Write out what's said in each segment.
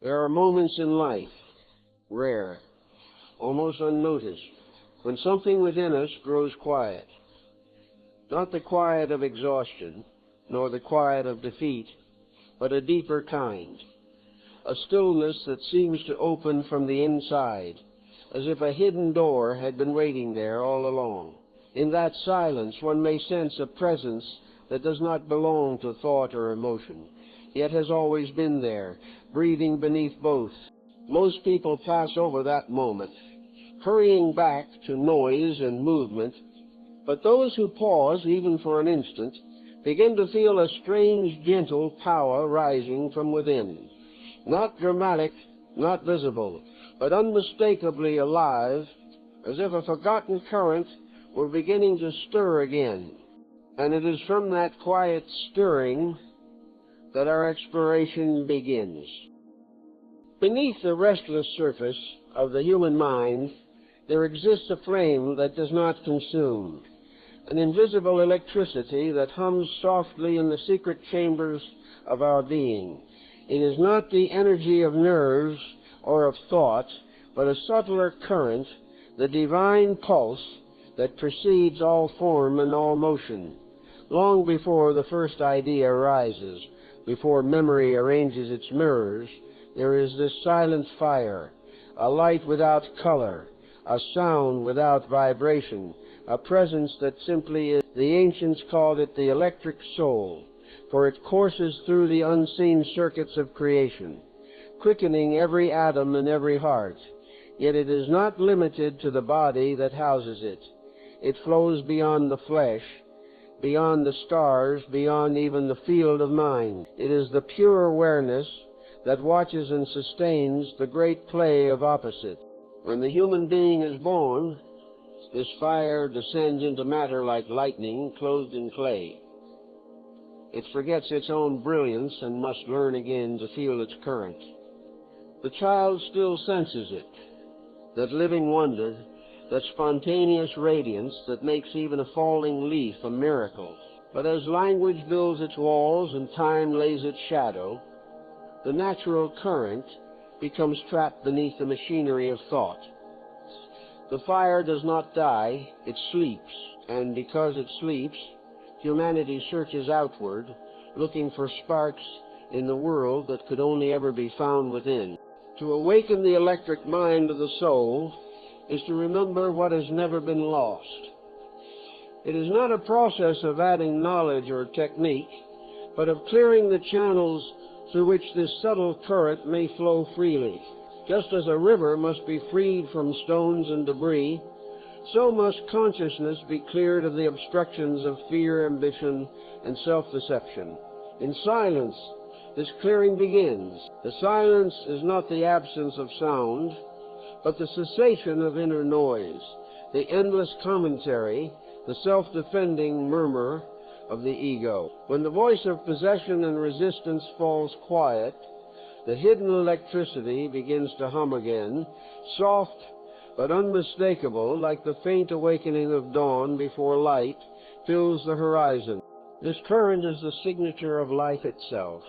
There are moments in life, rare, almost unnoticed, when something within us grows quiet. Not the quiet of exhaustion, nor the quiet of defeat, but a deeper kind. A stillness that seems to open from the inside, as if a hidden door had been waiting there all along. In that silence one may sense a presence that does not belong to thought or emotion, yet has always been there, breathing beneath both. Most people pass over that moment, hurrying back to noise and movement, but those who pause, even for an instant, begin to feel a strange, gentle power rising from within. Not dramatic, not visible, but unmistakably alive, as if a forgotten current were beginning to stir again. And it is from that quiet stirring that our exploration begins. Beneath the restless surface of the human mind, there exists a flame that does not consume, an invisible electricity that hums softly in the secret chambers of our being. It is not the energy of nerves or of thought, but a subtler current, the divine pulse that precedes all form and all motion. Long before the first idea arises, before memory arranges its mirrors, there is this silent fire, a light without color, a sound without vibration, a presence that simply is. The ancients called it the electric soul, for it courses through the unseen circuits of creation, quickening every atom and every heart. Yet it is not limited to the body that houses it. It flows beyond the flesh, beyond the stars, beyond even the field of mind. It is the pure awareness that watches and sustains the great play of opposites. When the human being is born, this fire descends into matter like lightning clothed in clay. It forgets its own brilliance and must learn again to feel its current. The child still senses it, that living wonder, that spontaneous radiance that makes even a falling leaf a miracle. But as language builds its walls and time lays its shadow, the natural current becomes trapped beneath the machinery of thought. The fire does not die, it sleeps, and because it sleeps, humanity searches outward, looking for sparks in the world that could only ever be found within. To awaken the electric mind of the soul is to remember what has never been lost. It is not a process of adding knowledge or technique, but of clearing the channels through which this subtle current may flow freely. Just as a river must be freed from stones and debris, so must consciousness be cleared of the obstructions of fear, ambition, and self-deception. In silence, this clearing begins. The silence is not the absence of sound, but the cessation of inner noise, the endless commentary, the self-defending murmur of the ego. When the voice of possession and resistance falls quiet, the hidden electricity begins to hum again, soft but unmistakable, like the faint awakening of dawn before light fills the horizon. This current is the signature of life itself.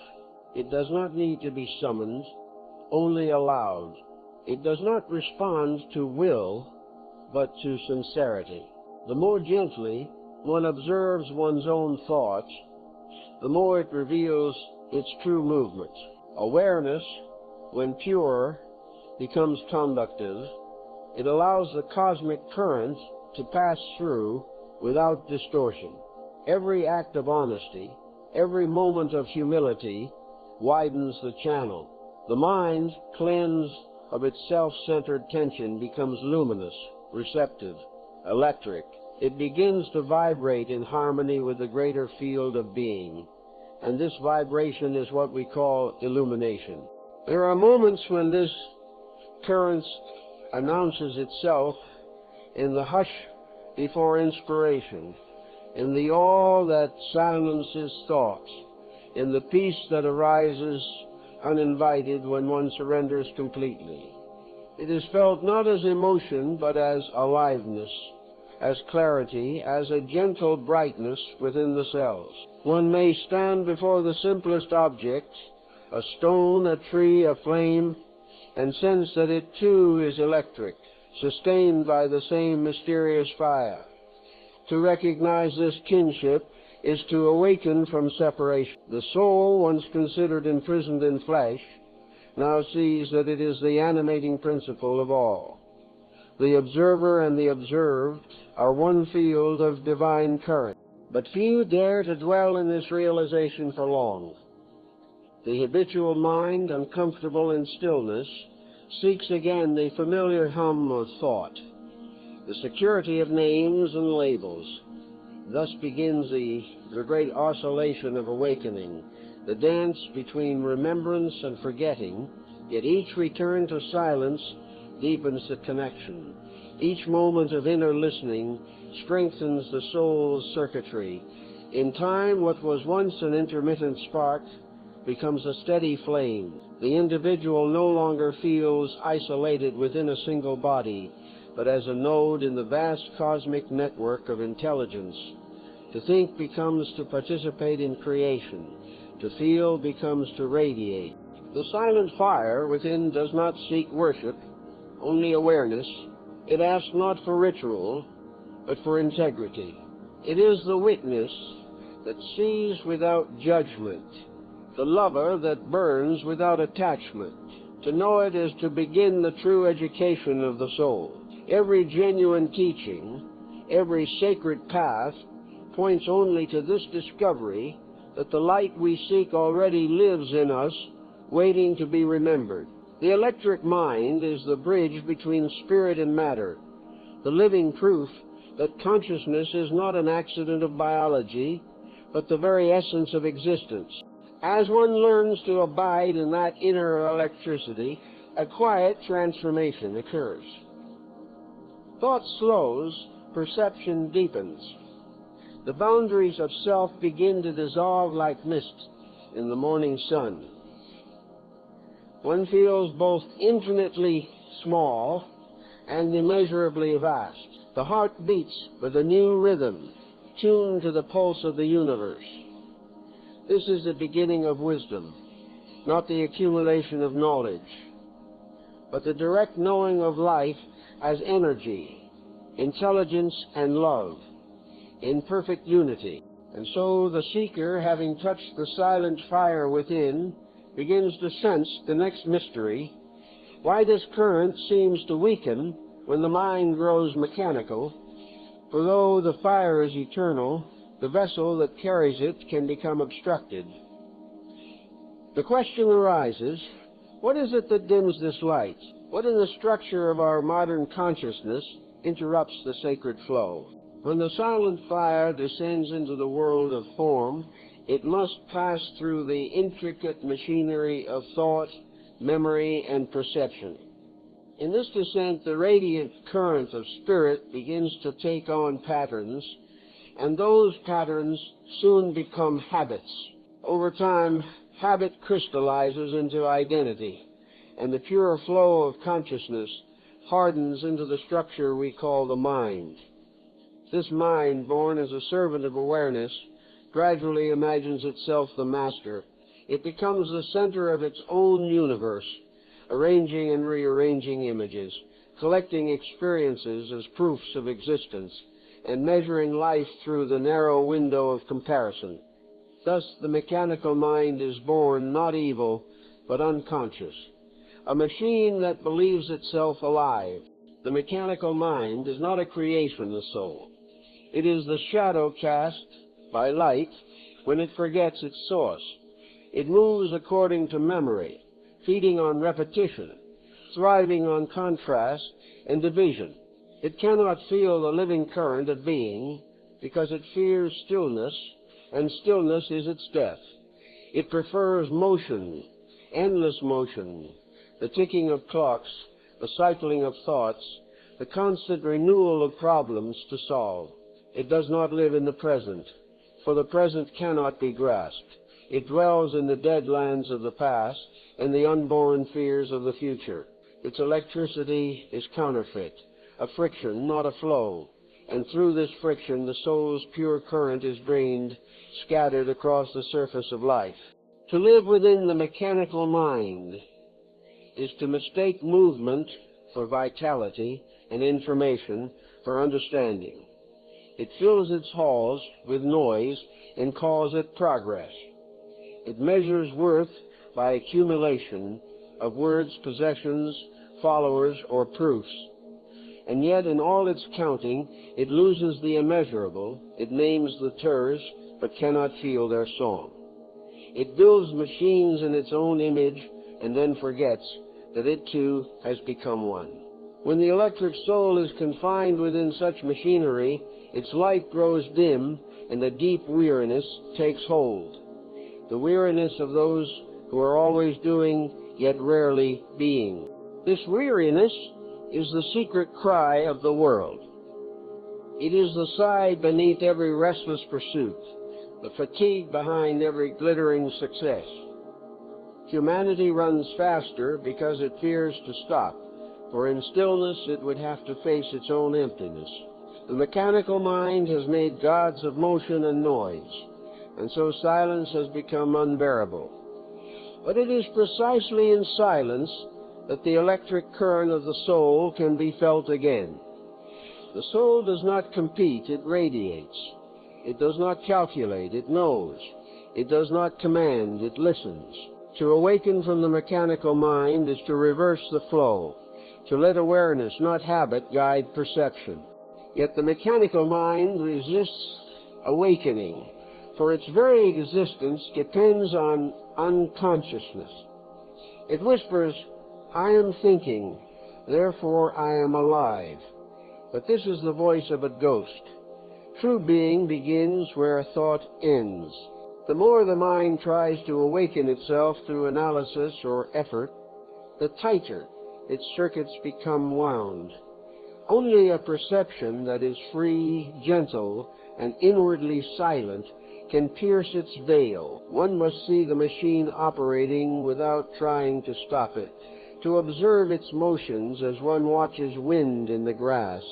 It does not need to be summoned, only allowed. It does not respond to will, but to sincerity. The more gently one observes one's own thoughts, the more it reveals its true movement. Awareness, when pure, becomes conductive. It allows the cosmic current to pass through without distortion. Every act of honesty, every moment of humility widens the channel. The mind, cleansed of its self-centered tension, becomes luminous, receptive, electric. It begins to vibrate in harmony with the greater field of being, and this vibration is what we call illumination. There are moments when this current announces itself in the hush before inspiration, in the awe that silences thoughts, in the peace that arises uninvited when one surrenders completely. It is felt not as emotion, but as aliveness, as clarity, as a gentle brightness within the cells. One may stand before the simplest object a stone, a tree, a flame, and sense that it too is electric, sustained by the same mysterious fire. To recognize this kinship is to awaken from separation. The soul, once considered imprisoned in flesh, now sees that it is the animating principle of all. The observer and the observed are one field of divine current. But few dare to dwell in this realization for long. The habitual mind, uncomfortable in stillness, seeks again the familiar hum of thought, the security of names and labels. Thus begins the great oscillation of awakening, the dance between remembrance and forgetting, yet each return to silence deepens the connection. Each moment of inner listening strengthens the soul's circuitry. In time, what was once an intermittent spark becomes a steady flame. The individual no longer feels isolated within a single body, but as a node in the vast cosmic network of intelligence. To think becomes to participate in creation. To feel becomes to radiate. The silent fire within does not seek worship, only awareness. It asks not for ritual, but for integrity. It is the witness that sees without judgment, the lover that burns without attachment. To know it is to begin the true education of the soul. Every genuine teaching, every sacred path points only to this discovery that the light we seek already lives in us, waiting to be remembered. The electric mind is the bridge between spirit and matter, the living proof that consciousness is not an accident of biology, but the very essence of existence. As one learns to abide in that inner electricity, a quiet transformation occurs. Thought slows, perception deepens. The boundaries of self begin to dissolve like mist in the morning sun. One feels both infinitely small and immeasurably vast. The heart beats with a new rhythm, tuned to the pulse of the universe. This is the beginning of wisdom, not the accumulation of knowledge, but the direct knowing of life as energy, intelligence, and love, in perfect unity. And so the seeker, having touched the silent fire within, begins to sense the next mystery, why this current seems to weaken when the mind grows mechanical, for though the fire is eternal, the vessel that carries it can become obstructed. The question arises, what is it that dims this light? What in the structure of our modern consciousness interrupts the sacred flow? When the silent fire descends into the world of form, it must pass through the intricate machinery of thought, memory, and perception. In this descent, the radiant current of spirit begins to take on patterns, and those patterns soon become habits. Over time, habit crystallizes into identity, and the pure flow of consciousness hardens into the structure we call the mind. This mind, born as a servant of awareness, gradually imagines itself the master. It becomes the center of its own universe, arranging and rearranging images, collecting experiences as proofs of existence, and measuring life through the narrow window of comparison. Thus, the mechanical mind is born not evil, but unconscious, a machine that believes itself alive. The mechanical mind is not a creation of the soul. It is the shadow cast by light when it forgets its source. It moves according to memory, feeding on repetition, thriving on contrast and division. It cannot feel the living current of being because it fears stillness, and stillness is its death. It prefers motion, endless motion, the ticking of clocks, the cycling of thoughts, the constant renewal of problems to solve. It does not live in the present, for the present cannot be grasped. It dwells in the dead lands of the past and the unborn fears of the future. Its electricity is counterfeit, a friction, not a flow, and through this friction the soul's pure current is drained, scattered across the surface of life. To live within the mechanical mind is to mistake movement for vitality and information for understanding. It fills its halls with noise and calls it progress. It measures worth by accumulation of words, possessions, followers, or proofs. And yet in all its counting, it loses the immeasurable. It names the terrors, but cannot feel their song. It builds machines in its own image and then forgets that it too has become one. When the electric soul is confined within such machinery, its light grows dim and a deep weariness takes hold. The weariness of those who are always doing, yet rarely being. This weariness is the secret cry of the world. It is the sigh beneath every restless pursuit, the fatigue behind every glittering success. Humanity runs faster because it fears to stop, for in stillness it would have to face its own emptiness. The mechanical mind has made gods of motion and noise, and so silence has become unbearable. But it is precisely in silence that the electric current of the soul can be felt again. The soul does not compete, it radiates. It does not calculate, it knows. It does not command, it listens. To awaken from the mechanical mind is to reverse the flow, to let awareness, not habit, guide perception. Yet the mechanical mind resists awakening, for its very existence depends on unconsciousness. It whispers, "I am thinking, therefore I am alive." But this is the voice of a ghost. True being begins where thought ends. The more the mind tries to awaken itself through analysis or effort, the tighter its circuits become wound. Only a perception that is free, gentle, and inwardly silent can pierce its veil. One must see the machine operating without trying to stop it, to observe its motions as one watches wind in the grass,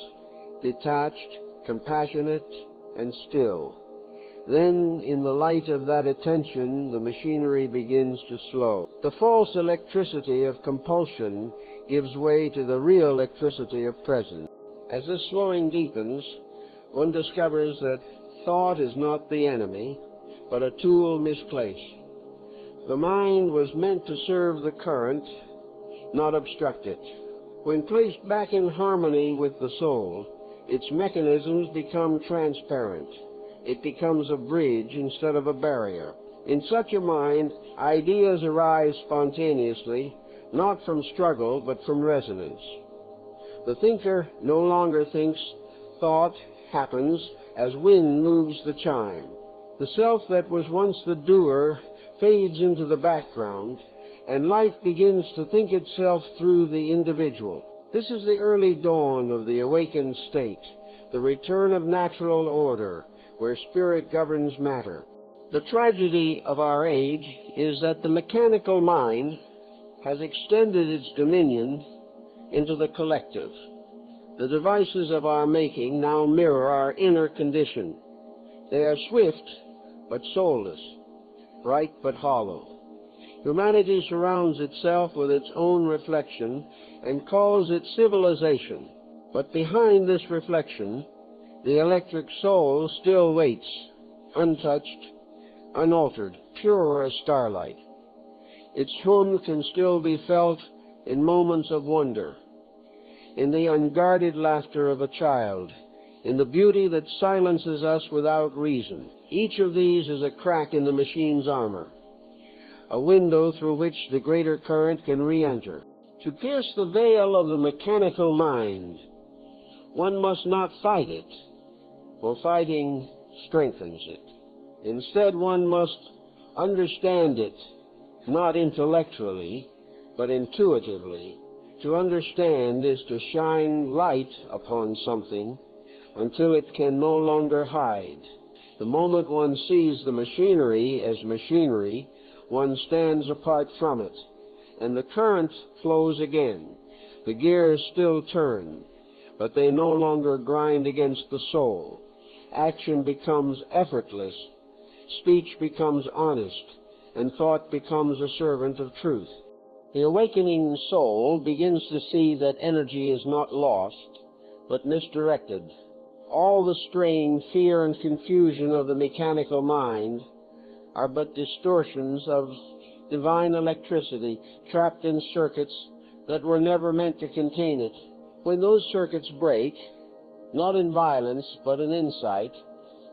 detached, compassionate, and still. Then, in the light of that attention, the machinery begins to slow. The false electricity of compulsion gives way to the real electricity of presence. As this slowing deepens, one discovers that thought is not the enemy, but a tool misplaced. The mind was meant to serve the current, not obstruct it. When placed back in harmony with the soul, its mechanisms become transparent. It becomes a bridge instead of a barrier. In such a mind, ideas arise spontaneously, not from struggle, but from resonance. The thinker no longer thinks, thought happens as wind moves the chime. The self that was once the doer fades into the background, and life begins to think itself through the individual. This is the early dawn of the awakened state, the return of natural order, where spirit governs matter. The tragedy of our age is that the mechanical mind has extended its dominion into the collective. The devices of our making now mirror our inner condition. They are swift but soulless, bright but hollow. Humanity surrounds itself with its own reflection and calls it civilization. But behind this reflection, the electric soul still waits, untouched, unaltered, pure as starlight. Its hum can still be felt in moments of wonder, in the unguarded laughter of a child, in the beauty that silences us without reason. Each of these is a crack in the machine's armor, a window through which the greater current can re-enter. To pierce the veil of the mechanical mind, one must not fight it, for fighting strengthens it. Instead, one must understand it, not intellectually, but intuitively. To understand is to shine light upon something until it can no longer hide. The moment one sees the machinery as machinery, one stands apart from it, and the current flows again. The gears still turn, but they no longer grind against the soul. Action becomes effortless, speech becomes honest, and thought becomes a servant of truth. The awakening soul begins to see that energy is not lost, but misdirected. All the strain, fear, and confusion of the mechanical mind are but distortions of divine electricity trapped in circuits that were never meant to contain it. When those circuits break, not in violence but in insight,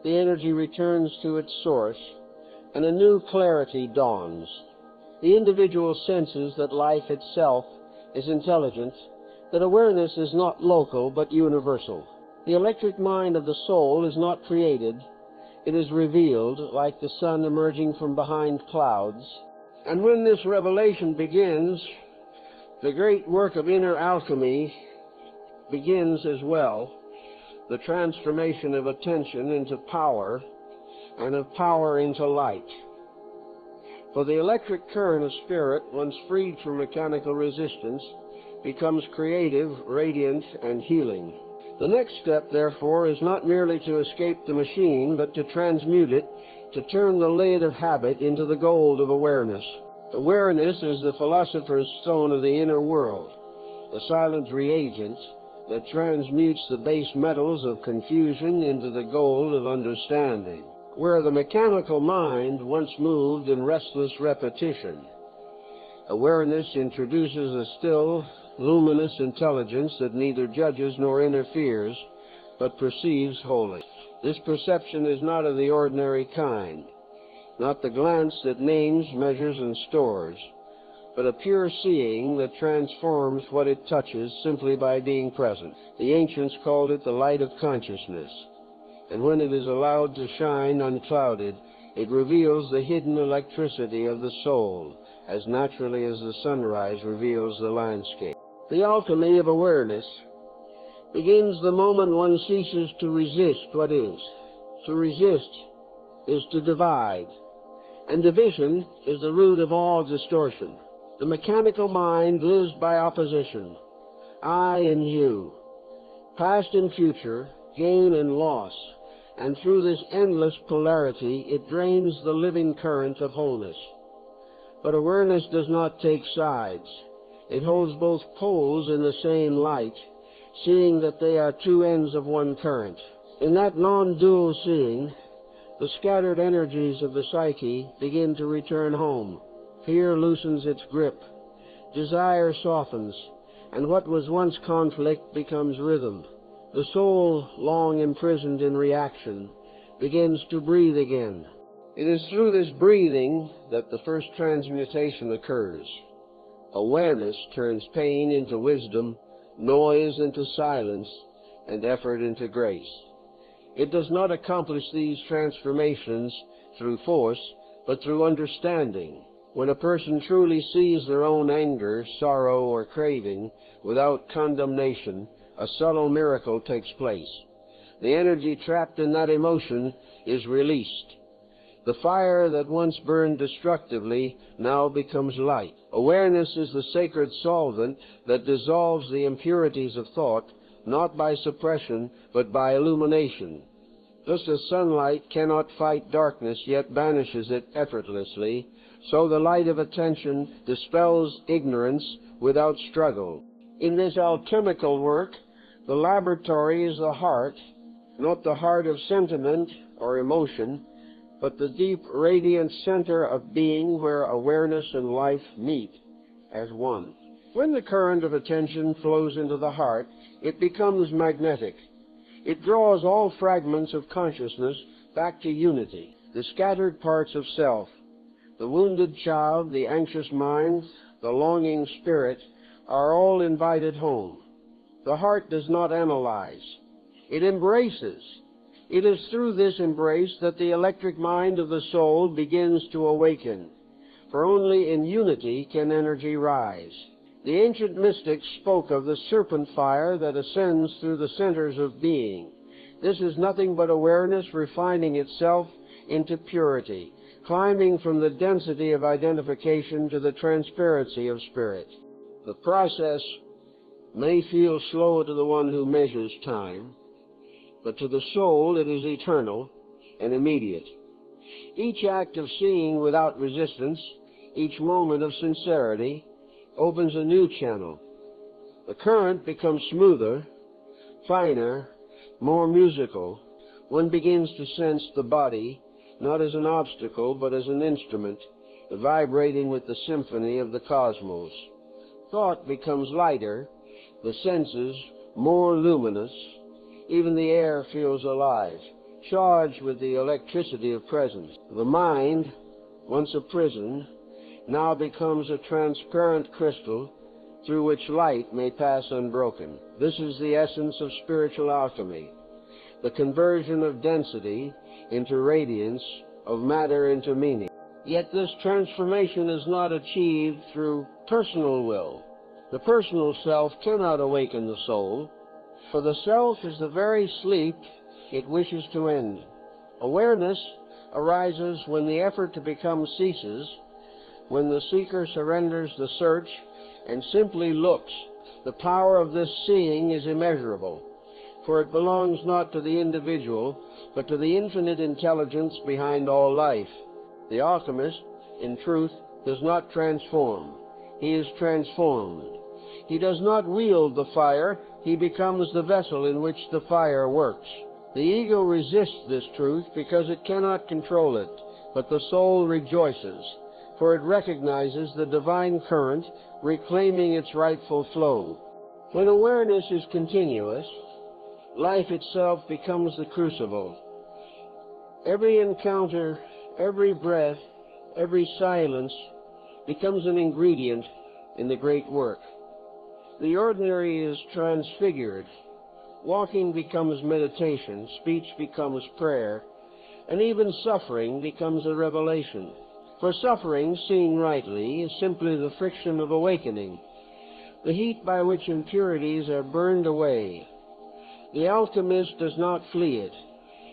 the energy returns to its source, and a new clarity dawns. The individual senses that life itself is intelligent, that awareness is not local but universal. The electric mind of the soul is not created, it is revealed like the sun emerging from behind clouds. And when this revelation begins, the great work of inner alchemy begins as well, the transformation of attention into power, and of power into light. For the electric current of spirit, once freed from mechanical resistance, becomes creative, radiant, and healing. The next step, therefore, is not merely to escape the machine, but to transmute it, to turn the lead of habit into the gold of awareness. Awareness is the philosopher's stone of the inner world, the silent reagent that transmutes the base metals of confusion into the gold of understanding. Where the mechanical mind once moved in restless repetition, awareness introduces a still, luminous intelligence that neither judges nor interferes, but perceives wholly. This perception is not of the ordinary kind, not the glance that names, measures, and stores, but a pure seeing that transforms what it touches simply by being present. The ancients called it the light of consciousness, and when it is allowed to shine unclouded, it reveals the hidden electricity of the soul, as naturally as the sunrise reveals the landscape. The alchemy of awareness begins the moment one ceases to resist what is. To resist is to divide, and division is the root of all distortion. The mechanical mind lives by opposition, I and you, past and future, gain and loss, and through this endless polarity it drains the living current of wholeness. But awareness does not take sides. It holds both poles in the same light, seeing that they are two ends of one current. In that non-dual seeing, the scattered energies of the psyche begin to return home. Fear loosens its grip, desire softens, and what was once conflict becomes rhythm. The soul, long imprisoned in reaction, begins to breathe again. It is through this breathing that the first transmutation occurs. Awareness turns pain into wisdom, noise into silence, and effort into grace. It does not accomplish these transformations through force, but through understanding. When a person truly sees their own anger, sorrow, or craving without condemnation, a subtle miracle takes place. The energy trapped in that emotion is released. The fire that once burned destructively now becomes light. Awareness is the sacred solvent that dissolves the impurities of thought, not by suppression, but by illumination. Just as sunlight cannot fight darkness, yet banishes it effortlessly, so the light of attention dispels ignorance without struggle. In this alchemical work, the laboratory is the heart, not the heart of sentiment or emotion, but the deep, radiant center of being where awareness and life meet as one. When the current of attention flows into the heart, it becomes magnetic. It draws all fragments of consciousness back to unity. The scattered parts of self, the wounded child, the anxious mind, the longing spirit, are all invited home. The heart does not analyze. It embraces. It is through this embrace that the electric mind of the soul begins to awaken, for only in unity can energy rise. The ancient mystics spoke of the serpent fire that ascends through the centers of being. This is nothing but awareness refining itself into purity, climbing from the density of identification to the transparency of spirit. The process may feel slow to the one who measures time, but to the soul it is eternal and immediate. Each act of seeing without resistance, each moment of sincerity, opens a new channel. The current becomes smoother, finer, more musical. One begins to sense the body not as an obstacle, but as an instrument, vibrating with the symphony of the cosmos. Thought becomes lighter, the senses more luminous, even the air feels alive, charged with the electricity of presence. The mind, once a prison, now becomes a transparent crystal through which light may pass unbroken. This is the essence of spiritual alchemy, the conversion of density into radiance, of matter into meaning. Yet this transformation is not achieved through personal will. The personal self cannot awaken the soul, for the self is the very sleep it wishes to end. Awareness arises when the effort to become ceases, when the seeker surrenders the search and simply looks. The power of this seeing is immeasurable, for it belongs not to the individual, but to the infinite intelligence behind all life. The alchemist, in truth, does not transform. He is transformed. He does not wield the fire. He becomes the vessel in which the fire works. The ego resists this truth because it cannot control it, but the soul rejoices, for it recognizes the divine current reclaiming its rightful flow. When awareness is continuous, life itself becomes the crucible. Every encounter, every breath, every silence becomes an ingredient in the great work. The ordinary is transfigured. Walking becomes meditation, speech becomes prayer, and even suffering becomes a revelation. For suffering, seen rightly, is simply the friction of awakening, the heat by which impurities are burned away. The alchemist does not flee it.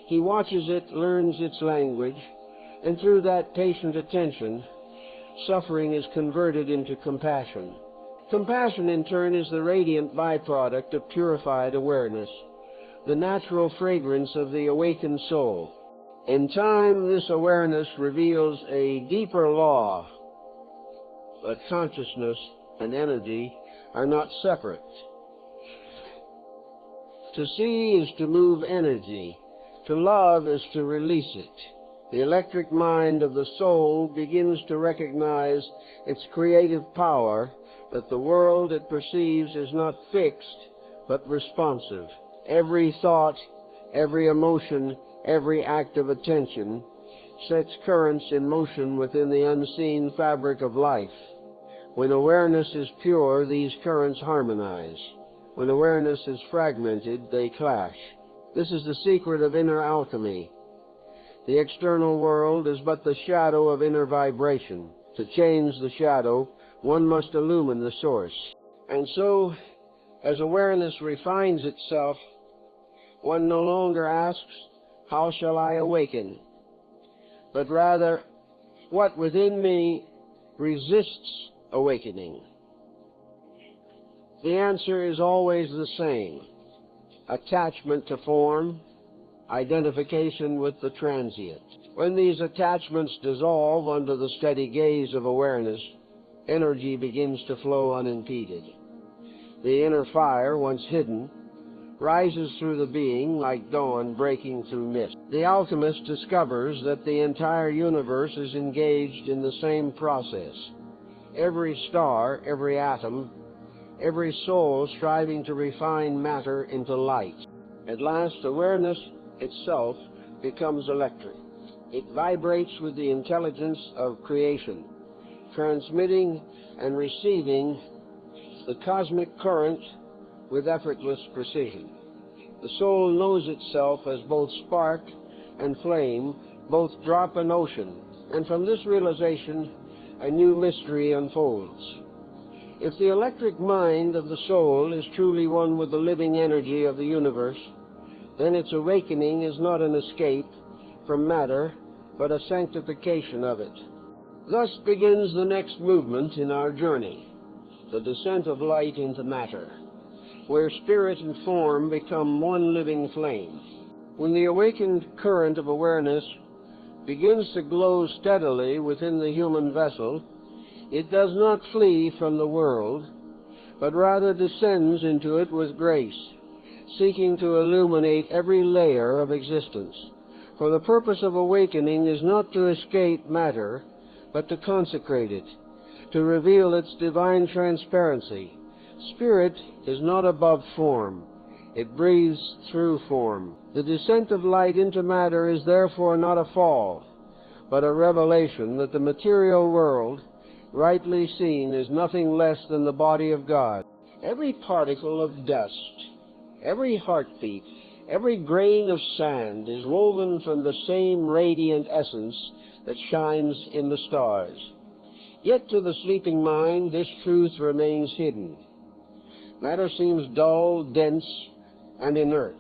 He watches it, learns its language, and through that patient attention, suffering is converted into compassion. Compassion, in turn, is the radiant byproduct of purified awareness, the natural fragrance of the awakened soul. In time, this awareness reveals a deeper law, that consciousness and energy are not separate. To see is to move energy. To love is to release it. The electric mind of the soul begins to recognize its creative power, that the world it perceives is not fixed, but responsive. Every thought, every emotion, every act of attention sets currents in motion within the unseen fabric of life. When awareness is pure, these currents harmonize. When awareness is fragmented, they clash. This is the secret of inner alchemy. The external world is but the shadow of inner vibration. To change the shadow, one must illumine the source. And so, as awareness refines itself, one no longer asks, "How shall I awaken?" but rather, what within me resists awakening? The answer is always the same: attachment to form, identification with the transient. When these attachments dissolve under the steady gaze of awareness, energy begins to flow unimpeded. The inner fire, once hidden, rises through the being like dawn breaking through mist. The alchemist discovers that the entire universe is engaged in the same process. Every star, every atom, every soul striving to refine matter into light. At last, awareness itself becomes electric. It vibrates with the intelligence of creation, transmitting and receiving the cosmic current with effortless precision. The soul knows itself as both spark and flame, both drop and ocean, and from this realization, a new mystery unfolds. If the electric mind of the soul is truly one with the living energy of the universe, then its awakening is not an escape from matter, but a sanctification of it. Thus begins the next movement in our journey, the descent of light into matter, where spirit and form become one living flame. When the awakened current of awareness begins to glow steadily within the human vessel, it does not flee from the world, but rather descends into it with grace, seeking to illuminate every layer of existence. For the purpose of awakening is not to escape matter, but to consecrate it, to reveal its divine transparency. Spirit is not above form. It breathes through form. The descent of light into matter is therefore not a fall, but a revelation that the material world, rightly seen, is nothing less than the body of God. Every particle of dust, every heartbeat, every grain of sand is woven from the same radiant essence that shines in the stars. Yet to the sleeping mind this truth remains hidden. Matter seems dull, dense, and inert,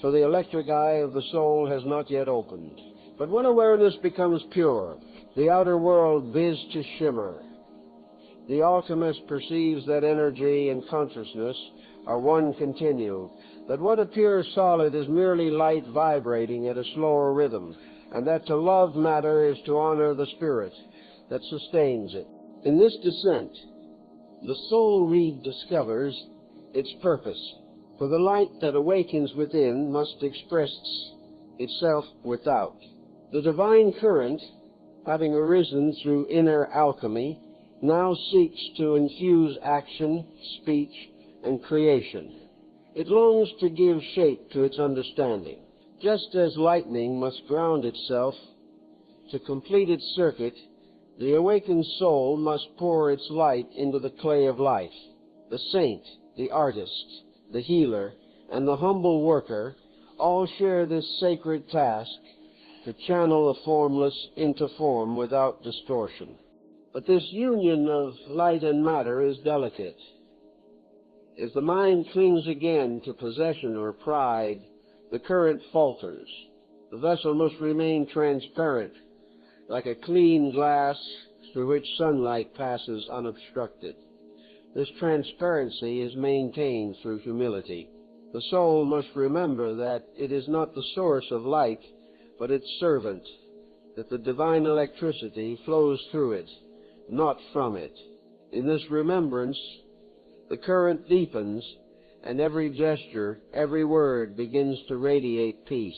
for the electric eye of the soul has not yet opened. But when awareness becomes pure, the outer world bids to shimmer. The alchemist perceives that energy and consciousness are one continuum, that what appears solid is merely light vibrating at a slower rhythm, and that to love matter is to honor the spirit that sustains it. In this descent, the soul rediscovers its purpose, for the light that awakens within must express itself without. The divine current, having arisen through inner alchemy, now seeks to infuse action, speech, and creation. It longs to give shape to its understanding. Just as lightning must ground itself to complete its circuit, the awakened soul must pour its light into the clay of life. The saint, the artist, the healer, and the humble worker all share this sacred task to channel the formless into form without distortion. But this union of light and matter is delicate. If the mind clings again to possession or pride, the current falters. The vessel must remain transparent, like a clean glass through which sunlight passes unobstructed. This transparency is maintained through humility. The soul must remember that it is not the source of light, but its servant, that the divine electricity flows through it, not from it. In this remembrance, the current deepens, and every gesture, every word begins to radiate peace.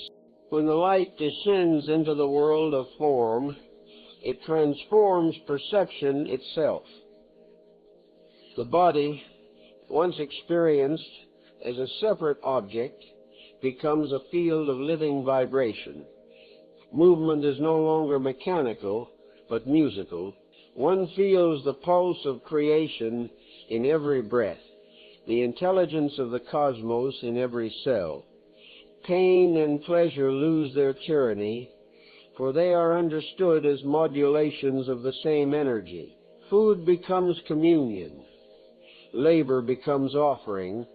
When the light descends into the world of form, it transforms perception itself. The body, once experienced as a separate object, becomes a field of living vibration. Movement is no longer mechanical, but musical. One feels the pulse of creation in every breath, the intelligence of the cosmos in every cell. Pain and pleasure lose their tyranny, for they are understood as modulations of the same energy. Food becomes communion. Labor becomes offering.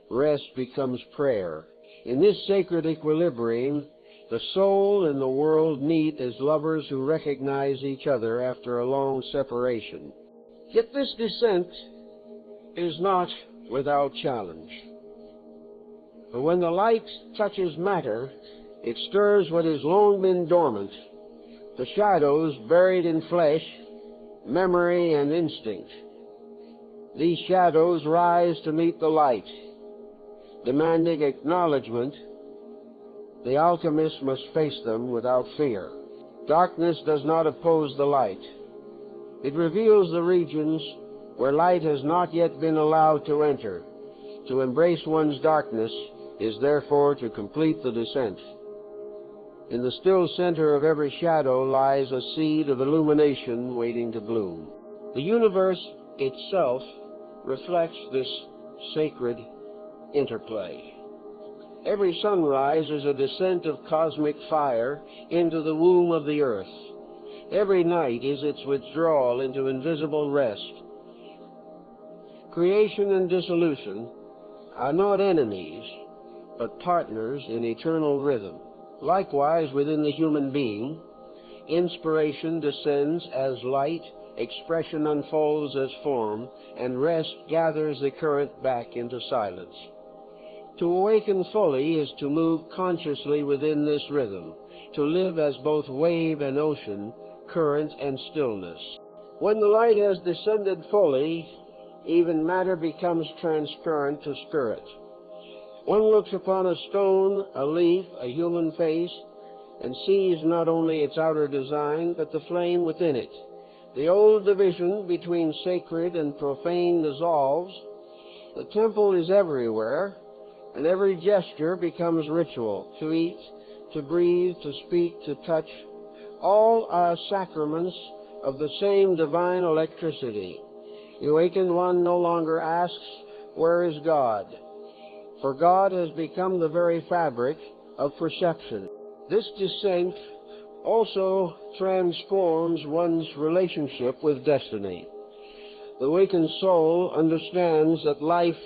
Rest becomes prayer. In this sacred equilibrium, the soul and the world meet as lovers who recognize each other after a long separation. Yet this descent is not without challenge. For when the light touches matter, it stirs what has long been dormant, the shadows buried in flesh, memory, and instinct. These shadows rise to meet the light, demanding acknowledgement. The alchemist must face them without fear. Darkness does not oppose the light. It reveals the regions where light has not yet been allowed to enter. To embrace one's darkness is therefore to complete the descent. In the still center of every shadow lies a seed of illumination waiting to bloom. The universe itself reflects this sacred interplay. Every sunrise is a descent of cosmic fire into the womb of the earth. Every night is its withdrawal into invisible rest. Creation and dissolution are not enemies, but partners in eternal rhythm. Likewise, within the human being, inspiration descends as light, expression unfolds as form, and rest gathers the current back into silence. To awaken fully is to move consciously within this rhythm, to live as both wave and ocean, current and stillness. When the light has descended fully, even matter becomes transparent to spirit. One looks upon a stone, a leaf, a human face, and sees not only its outer design, but the flame within it. The old division between sacred and profane dissolves. The temple is everywhere, and every gesture becomes ritual. To eat, to breathe, to speak, to touch, all are sacraments of the same divine electricity. The awakened one no longer asks, "Where is God?" For God has become the very fabric of perception. This descent also transforms one's relationship with destiny. The awakened soul understands that life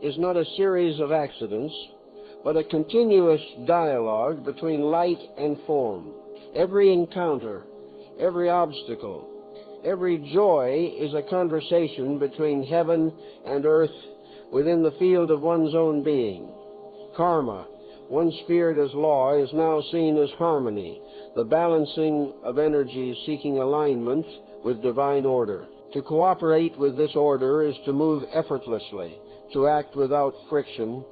is not a series of accidents, but a continuous dialogue between light and form. Every encounter, every obstacle, every joy is a conversation between heaven and earth within the field of one's own being. Karma, once feared as law, is now seen as harmony, the balancing of energies seeking alignment with divine order. To cooperate with this order is to move effortlessly, to act without friction.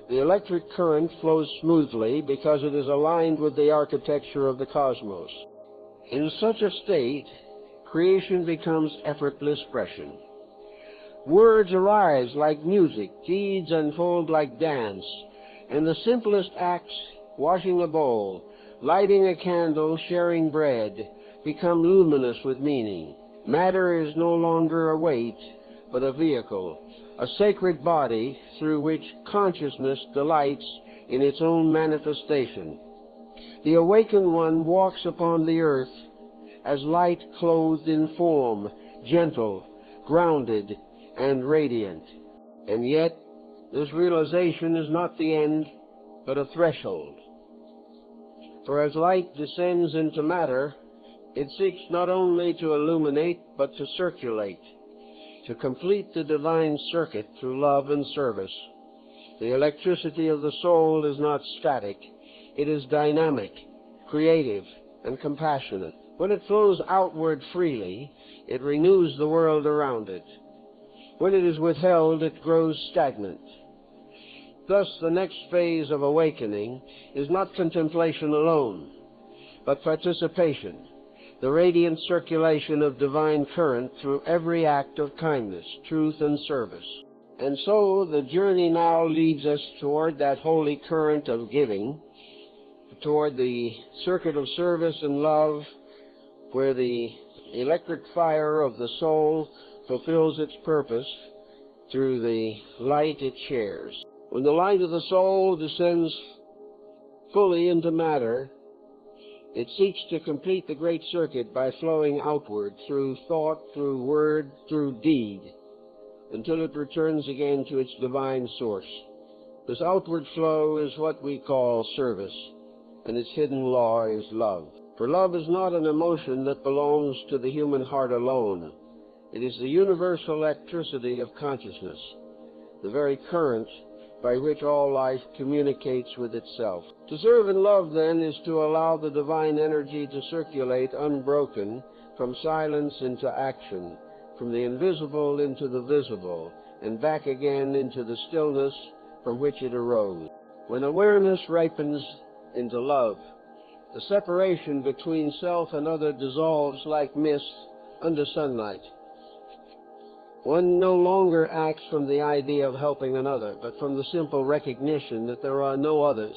The electric current flows smoothly because it is aligned with the architecture of the cosmos. In such a state, creation becomes effortless expression. Words arise like music, deeds unfold like dance, and the simplest acts, washing a bowl, lighting a candle, sharing bread, become luminous with meaning. Matter is no longer a weight, but a vehicle, a sacred body through which consciousness delights in its own manifestation. The awakened one walks upon the earth as light clothed in form, gentle, grounded, and radiant. And yet, this realization is not the end, but a threshold. For as light descends into matter, it seeks not only to illuminate, but to circulate, to complete the divine circuit through love and service. The electricity of the soul is not static. It is dynamic, creative, and compassionate. When it flows outward freely, it renews the world around it. When it is withheld, it grows stagnant. Thus, the next phase of awakening is not contemplation alone, but participation, the radiant circulation of divine current through every act of kindness, truth, and service. And so the journey now leads us toward that holy current of giving, toward the circuit of service and love, where the electric fire of the soul fulfills its purpose through the light it shares. When the light of the soul descends fully into matter, it seeks to complete the great circuit by flowing outward through thought, through word, through deed, until it returns again to its divine source. This outward flow is what we call service, and its hidden law is love. For love is not an emotion that belongs to the human heart alone. It is the universal electricity of consciousness, the very current by which all life communicates with itself. To serve in love, then, is to allow the divine energy to circulate unbroken from silence into action, from the invisible into the visible, and back again into the stillness from which it arose. When awareness ripens into love, the separation between self and other dissolves like mist under sunlight. One no longer acts from the idea of helping another, but from the simple recognition that there are no others,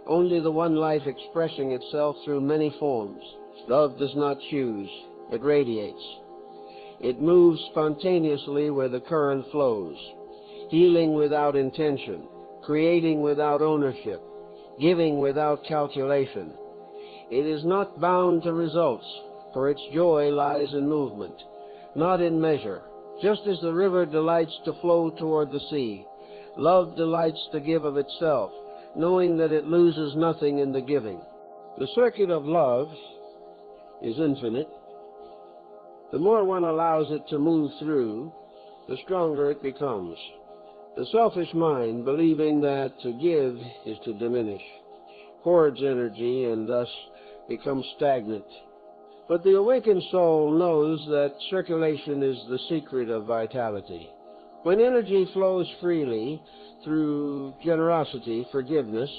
only the one life expressing itself through many forms. Love does not choose, it radiates. It moves spontaneously where the current flows, healing without intention, creating without ownership, giving without calculation. It is not bound to results, for its joy lies in movement, not in measure. Just as the river delights to flow toward the sea, love delights to give of itself, knowing that it loses nothing in the giving. The circuit of love is infinite. The more one allows it to move through, the stronger it becomes. The selfish mind, believing that to give is to diminish, hoards energy and thus becomes stagnant. But the awakened soul knows that circulation is the secret of vitality. When energy flows freely through generosity, forgiveness,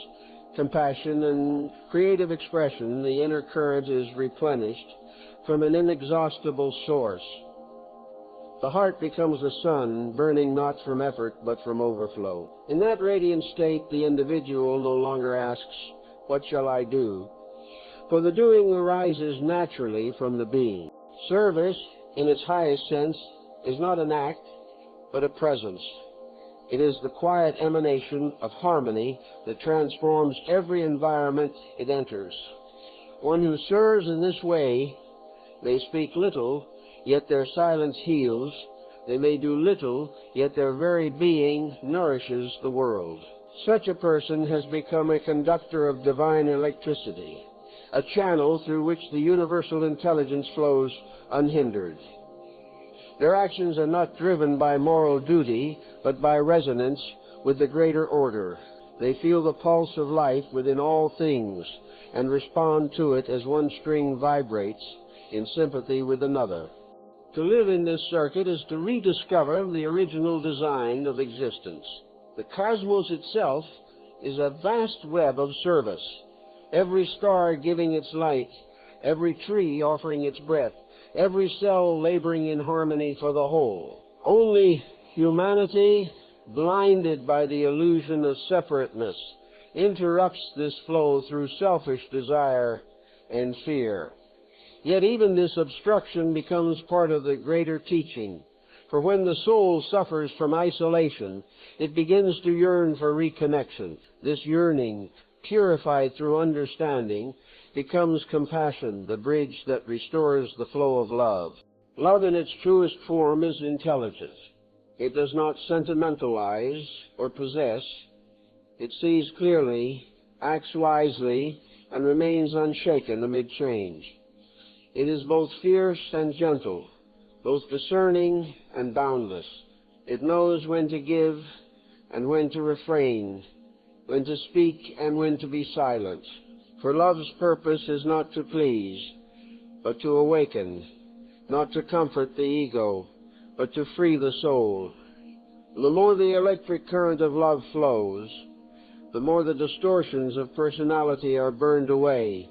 compassion, and creative expression, the inner current is replenished from an inexhaustible source. The heart becomes a sun, burning not from effort but from overflow. In that radiant state, the individual no longer asks, "What shall I do?" For the doing arises naturally from the being. Service, in its highest sense, is not an act, but a presence. It is the quiet emanation of harmony that transforms every environment it enters. One who serves in this way may speak little, yet their silence heals. They may do little, yet their very being nourishes the world. Such a person has become a conductor of divine electricity, a channel through which the universal intelligence flows unhindered. Their actions are not driven by moral duty, but by resonance with the greater order. They feel the pulse of life within all things and respond to it as one string vibrates in sympathy with another. To live in this circuit is to rediscover the original design of existence. The cosmos itself is a vast web of service, every star giving its light, every tree offering its breath, every cell laboring in harmony for the whole. Only humanity, blinded by the illusion of separateness, interrupts this flow through selfish desire and fear. Yet even this obstruction becomes part of the greater teaching, for when the soul suffers from isolation, it begins to yearn for reconnection. This yearning, purified through understanding, becomes compassion, the bridge that restores the flow of love. Love in its truest form is intelligent. It does not sentimentalize or possess. It sees clearly, acts wisely, and remains unshaken amid change. It is both fierce and gentle, both discerning and boundless. It knows when to give and when to refrain, when to speak and when to be silent. For love's purpose is not to please, but to awaken, not to comfort the ego, but to free the soul. The more the electric current of love flows, the more the distortions of personality are burned away,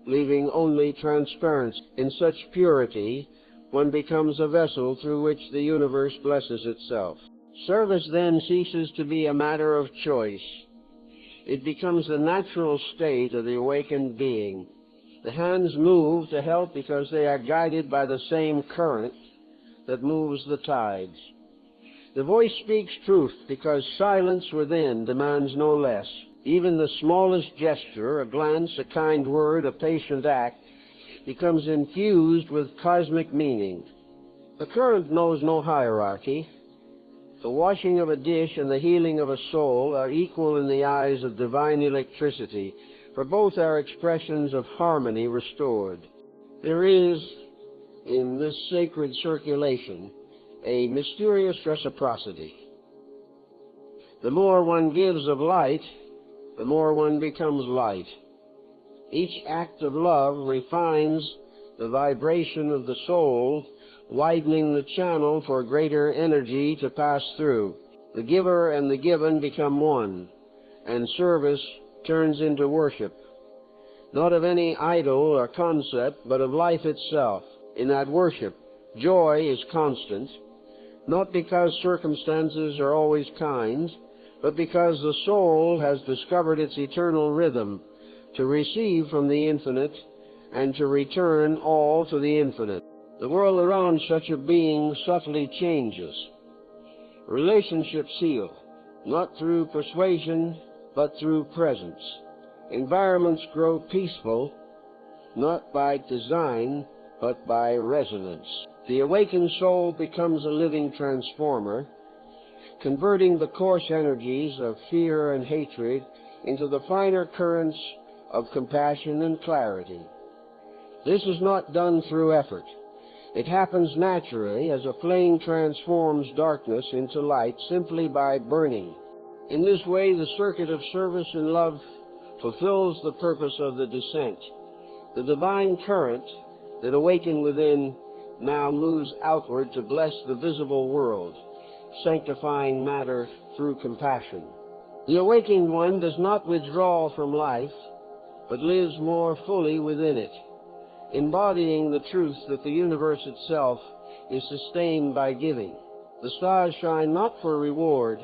leaving only transparency. In such purity, one becomes a vessel through which the universe blesses itself. Service then ceases to be a matter of choice. It becomes the natural state of the awakened being. The hands move to help because they are guided by the same current that moves the tides. The voice speaks truth because silence within demands no less. Even the smallest gesture, a glance, a kind word, a patient act, becomes infused with cosmic meaning. The current knows no hierarchy. The washing of a dish and the healing of a soul are equal in the eyes of divine electricity, for both are expressions of harmony restored. There is, in this sacred circulation, a mysterious reciprocity. The more one gives of light, the more one becomes light. Each act of love refines the vibration of the soul, widening the channel for greater energy to pass through. The giver and the given become one, and service turns into worship, not of any idol or concept, but of life itself. In that worship, joy is constant, not because circumstances are always kind, but because the soul has discovered its eternal rhythm, to receive from the infinite and to return all to the infinite. The world around such a being subtly changes. Relationships heal, not through persuasion, but through presence. Environments grow peaceful, not by design, but by resonance. The awakened soul becomes a living transformer, converting the coarse energies of fear and hatred into the finer currents of compassion and clarity. This is not done through effort. It happens naturally as a flame transforms darkness into light simply by burning. In this way, the circuit of service and love fulfills the purpose of the descent. The divine current that awakened within now moves outward to bless the visible world, sanctifying matter through compassion. The awakened one does not withdraw from life, but lives more fully within it, embodying the truth that the universe itself is sustained by giving. The stars shine not for reward,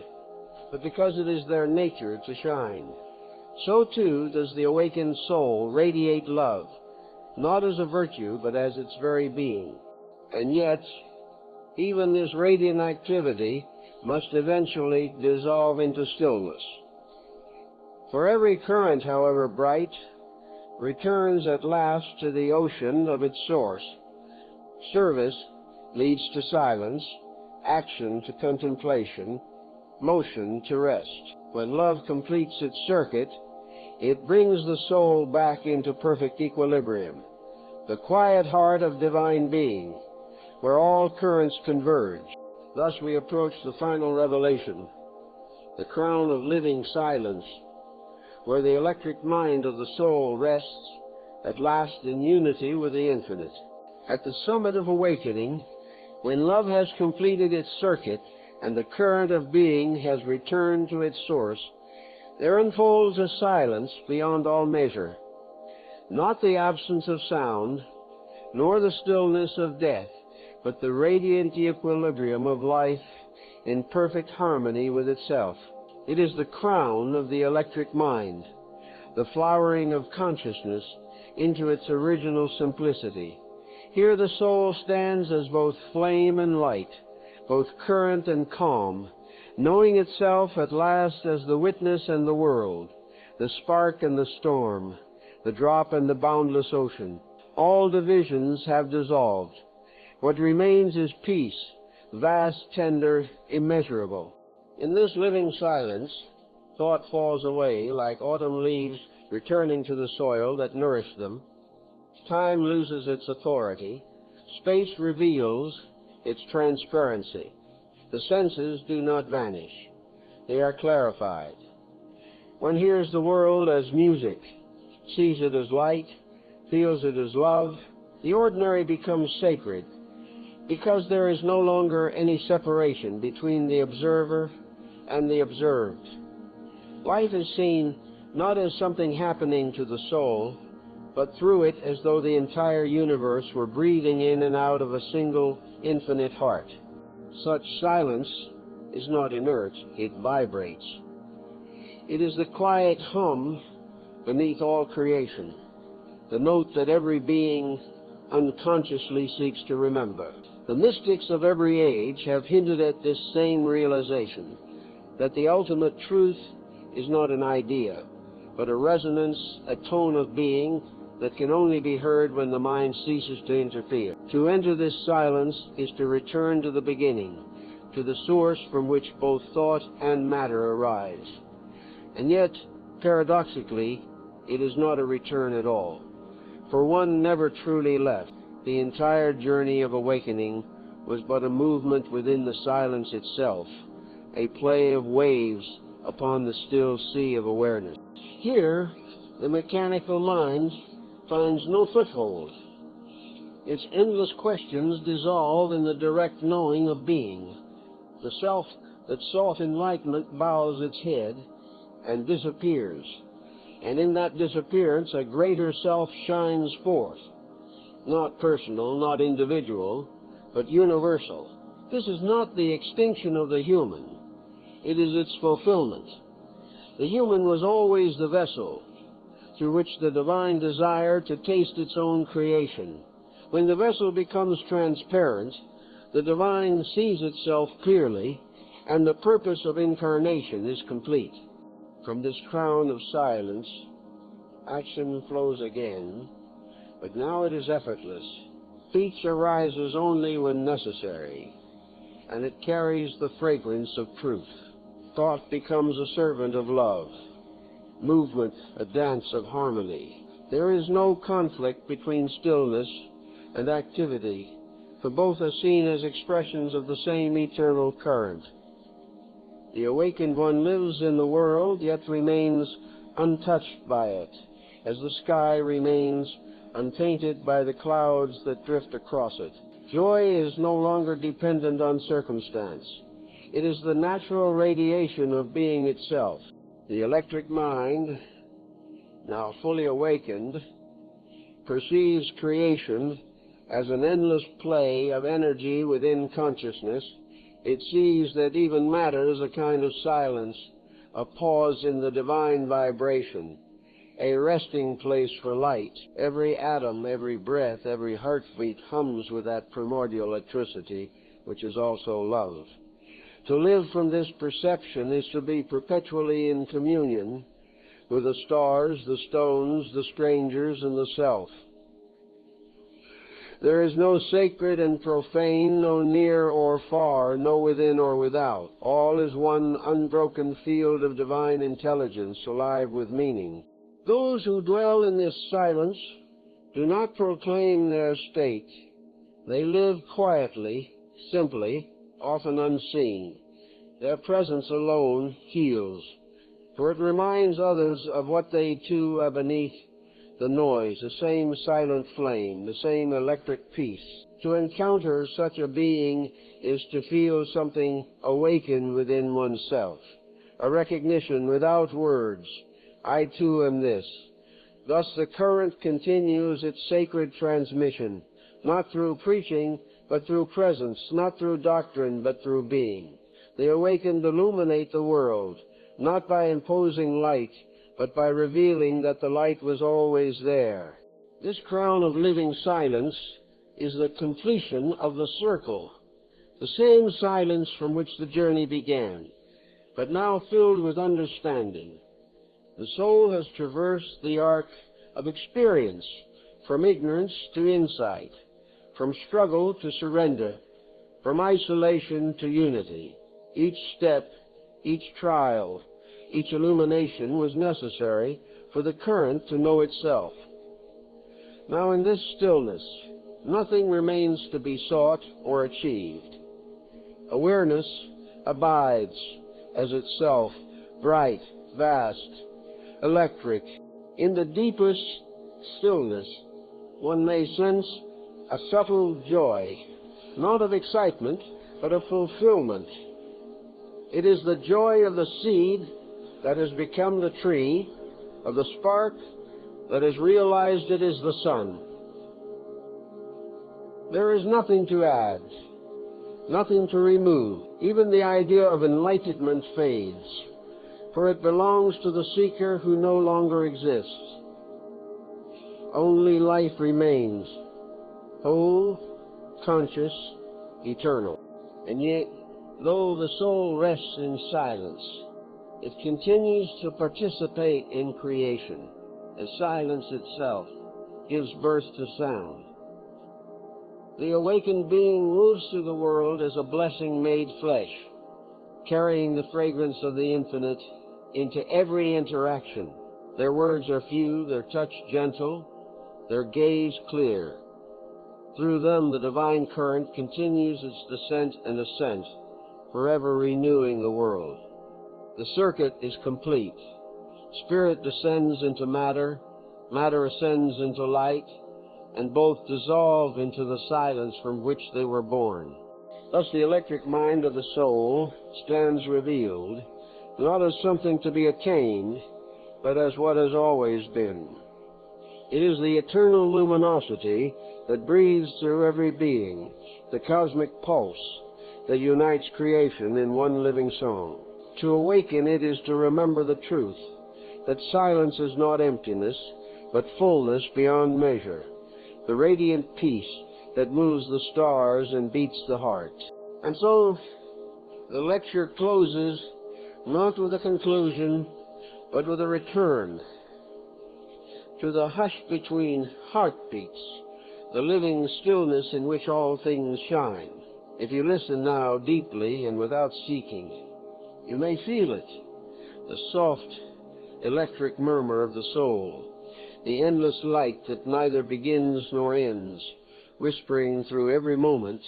but because it is their nature to shine. So too does the awakened soul radiate love, not as a virtue, but as its very being. And yet, even this radiant activity must eventually dissolve into stillness. For every current, however bright, returns at last to the ocean of its source. Service leads to silence, action to contemplation, motion to rest. When love completes its circuit, it brings the soul back into perfect equilibrium, the quiet heart of divine being, where all currents converge. Thus we approach the final revelation, the crown of living silence, where the electric mind of the soul rests at last in unity with the infinite. At the summit of awakening, when love has completed its circuit and the current of being has returned to its source, there unfolds a silence beyond all measure, not the absence of sound, nor the stillness of death, but the radiant equilibrium of life in perfect harmony with itself. It is the crown of the electric mind, the flowering of consciousness into its original simplicity. Here the soul stands as both flame and light, both current and calm, knowing itself at last as the witness and the world, the spark and the storm, the drop and the boundless ocean. All divisions have dissolved. What remains is peace, vast, tender, immeasurable. In this living silence, thought falls away like autumn leaves returning to the soil that nourished them. Time loses its authority. Space reveals its transparency. The senses do not vanish. They are clarified. One hears the world as music, sees it as light, feels it as love. The ordinary becomes sacred, because there is no longer any separation between the observer and the observed. Life is seen not as something happening to the soul, but through it as though the entire universe were breathing in and out of a single infinite heart. Such silence is not inert, it vibrates. It is the quiet hum beneath all creation, the note that every being unconsciously seeks to remember. The mystics of every age have hinted at this same realization, that the ultimate truth is not an idea, but a resonance, a tone of being that can only be heard when the mind ceases to interfere. To enter this silence is to return to the beginning, to the source from which both thought and matter arise. And yet, paradoxically, it is not a return at all, for one never truly left. The entire journey of awakening was but a movement within the silence itself, a play of waves upon the still sea of awareness. Here, the mechanical mind finds no foothold. Its endless questions dissolve in the direct knowing of being. The self that sought enlightenment bows its head and disappears, and in that disappearance a greater self shines forth, not personal, not individual, but universal. This is not the extinction of the human, it is its fulfillment. The human was always the vessel through which the divine desired to taste its own creation. When the vessel becomes transparent, the divine sees itself clearly, and the purpose of incarnation is complete. From this crown of silence, action flows again, but now it is effortless. Speech arises only when necessary, and it carries the fragrance of truth. Thought becomes a servant of love, movement a dance of harmony. There is no conflict between stillness and activity, for both are seen as expressions of the same eternal current. The awakened one lives in the world, yet remains untouched by it, as the sky remains untainted by the clouds that drift across it. Joy is no longer dependent on circumstance. It is the natural radiation of being itself. The electric mind, now fully awakened, perceives creation as an endless play of energy within consciousness. It sees that even matter is a kind of silence, a pause in the divine vibration, a resting place for light. Every atom, every breath, every heartbeat hums with that primordial electricity, which is also love. To live from this perception is to be perpetually in communion with the stars, the stones, the strangers, and the self. There is no sacred and profane, no near or far, no within or without. All is one unbroken field of divine intelligence, alive with meaning. Those who dwell in this silence do not proclaim their state. They live quietly, simply, often unseen. Their presence alone heals, for it reminds others of what they too are beneath the noise, the same silent flame, the same electric peace. To encounter such a being is to feel something awaken within oneself, a recognition without words, I too am this. Thus the current continues its sacred transmission, not through preaching, but through presence, not through doctrine, but through being. The awakened illuminate the world, not by imposing light, but by revealing that the light was always there. This crown of living silence is the completion of the circle, the same silence from which the journey began, but now filled with understanding. The soul has traversed the arc of experience, from ignorance to insight, from struggle to surrender, from isolation to unity. Each step, each trial, each illumination was necessary for the current to know itself. Now in this stillness, nothing remains to be sought or achieved. Awareness abides as itself, bright, vast, electric. In the deepest stillness, one may sense a subtle joy, not of excitement, but of fulfillment. It is the joy of the seed that has become the tree, of the spark that has realized it is the sun. There is nothing to add, nothing to remove. Even the idea of enlightenment fades, for it belongs to the seeker who no longer exists. Only life remains, whole, conscious, eternal. And yet, though the soul rests in silence, it continues to participate in creation, as silence itself gives birth to sound. The awakened being moves through the world as a blessing made flesh, carrying the fragrance of the infinite into every interaction. Their words are few, their touch gentle, their gaze clear. Through them the divine current continues its descent and ascent, forever renewing the world. The circuit is complete. Spirit descends into matter, matter ascends into light, and both dissolve into the silence from which they were born. Thus the electric mind of the soul stands revealed, not as something to be attained, but as what has always been. It is the eternal luminosity that breathes through every being, the cosmic pulse that unites creation in one living song. To awaken it is to remember the truth, that silence is not emptiness, but fullness beyond measure, the radiant peace that moves the stars and beats the heart. And so the lecture closes not with a conclusion, but with a return to the hush between heartbeats, the living stillness in which all things shine. If you listen now deeply and without seeking, you may feel it, the soft electric murmur of the soul, the endless light that neither begins nor ends, whispering through every moment